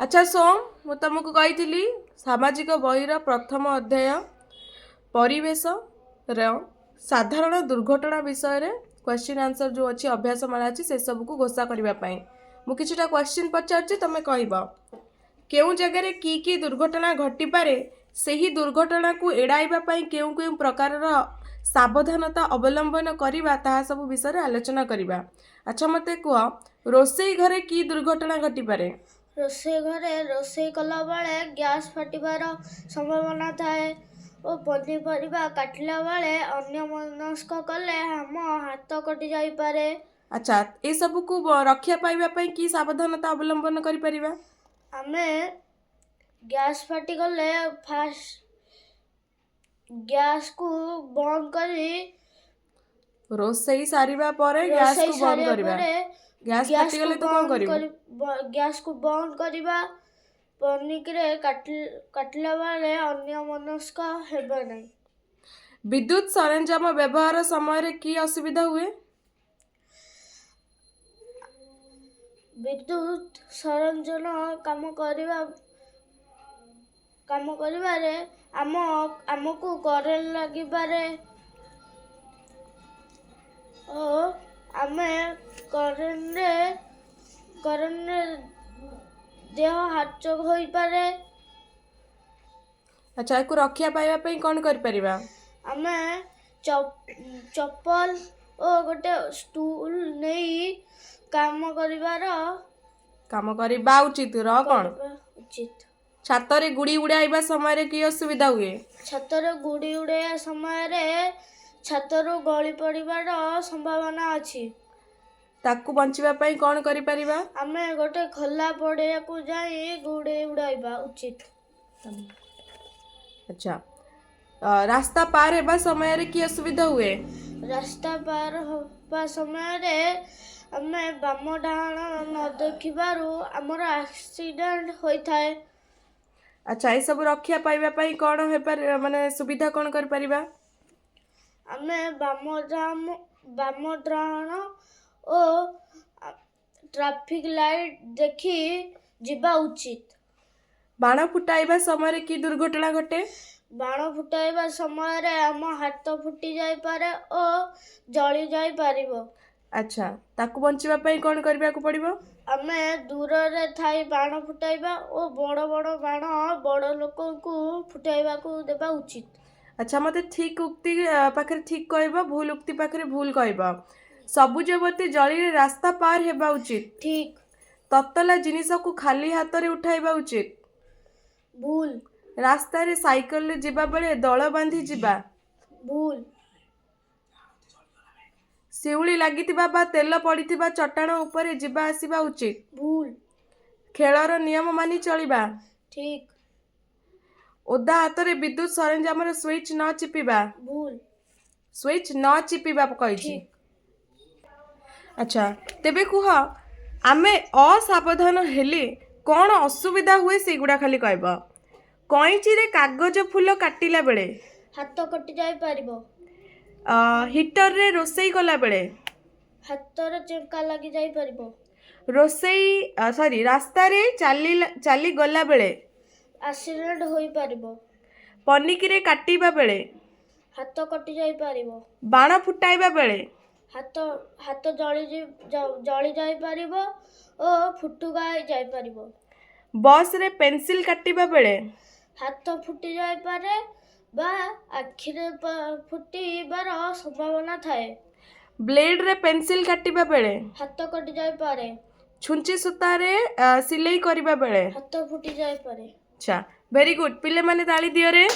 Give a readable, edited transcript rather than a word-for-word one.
अच्छा सोम मु तुमको कही सामाजिक बहीर प्रथम अध्याय परिवेश साधारण दुर्घटना विषय रे क्वेश्चन आंसर जो अच्छी अभ्यास माला अच्छी से सब को घोषा करने मु किछिटा क्वेश्चन पचार तुम कह केउं जगह की दुर्घटना घटी पारे सही दुर्घटना को एड़ाइबा पई केउं केउं प्रकार सावधानता अवलंबन करवा ताहा सब विषय आलोचना करवा। अच्छा मते कह रोसई घरे की दुर्घटना घटी पारे? रोषेई घरे रोषेई कला बेले गैस फाटिबार संभावना थाए और पनीपरिबा काटिला बेले अन्यमनस्क कले हम हाथ कटि जाई पारे। अच्छा ये सब को रक्षा पाइबा पई की सावधानता अवलंबन करि परिबा? आमे गैस फाटी गले फास्ट गैस को बंद करी रोसई सारिबा परे गैस को बंद करबा। गैस फाटी गले तो कोन करिवो? गैस को बंद करबा पनिकरे काटिला बेले अन्यमनस्क हेबा नहीं। विद्युत सरंजाम व्यवहार समय रे की असुविधा हुए? विद्युत सरंजाम काम करिबारे आमको करेंट लगी पारे और आमे करेंट देह हाथ चोक होई पारे। अच्छा एको रक्षा पाइबा पई कोन कर परिबा? आमे चप्पल और गोटे स्टूल नहीं काम करबा उचित र कोन उचित। छातरे गुड़ी उड़ाइबा समय रे की असुविधा हुए? छातरे गुड़ी उड़ाइबा समय रे छातरू गली पड़िबार संभावना अछि। ताकू बंचिबा पई कोन करि परिबा? आमे गोटे खोला पड़िया को जाई गुड़ी उड़ाइबा उचित। अच्छा रास्ता पार हेबा समय रे की असुविधा हुए? रास्ता पार होबा समय रे आमे बाम डाहाण न देखिबारु हमर एक्सीडेंट होई थाए। अच्छा ये सब रक्षा पाइबा पई कोन हे पर माने सुविधा कोन कर परिबा? आमे बाम डाहाण ओ ट्रैफिक लाइट देखी जिबा उचित। बाण फुटाइबा समय रे की दुर्घटना घटे? बाण फुटाइबा समय रे हम हाथ फुटी जाई पारे और जली जाई पारिबो। अच्छा ताकू बंचिबा पई कोन करबा को पड़िबो? आमे दूर रे थाई बाण फुटाइबा और बड़ बड़ बाण बड़ लोक को फुटाइबा को देबा उचित। अच्छा मते ठीक उक्ति पाखरे ठीक कहबा भूल उक्ति पाखरे भूल कहबा। सबुजवती जली रास्ता पार हेबा उचित। ठीक। ततला जिनिस को खाली हाथ रे उठाइबा उचित। भूल। रास्ता रे साइकिल रे जिबा बेले दळ बांधी जिबा। भूल। शिउली लागितिबा बा तेल पड़ितिबा चट्टाण ऊपर जिबा आसीबा उचित। भूल। खेलर नियम मानी चलिबा। ठीक। ओदा हाथ रे विद्युत सरंजाम रे स्विच न चिपिबा। भूल। स्विच न चिपिबा कहिछि। अच्छा तेबे कुह आमे असावधान हेले कौन असुविधा हुए से गुड़ा खाली कहबा। कईची रे कागज फूल काटिला बेले हाथ कटि जाई पारिबो। हीटर रे रोसई कला बेले हाथ रे चेंका लगी जाई पारिबो। रोसई रास्ता रे चाली गला बेले एक्सीडेंट होई पारिबो। पनिकी रे काटिबा बेले हाथ कटि जाई पारिबो। बाण फुटाइबा बेले हाथ जली जाई पारिबो और फुटुगा जाई पारिबो। बस रे पेंसिल काटिबा बेले हाथ फुटी जाई पारे बा आखिरे फुटीबार संभावना थाए। ब्लेड रे पेंसिल काटिबा बेले हाथ कटि जाई पारे। छुंची सूता रे सिलाई करिबा बेले हाथ फुटी जाई पारे। अच्छा वेरी गुड पिले माने ताली दियो रे।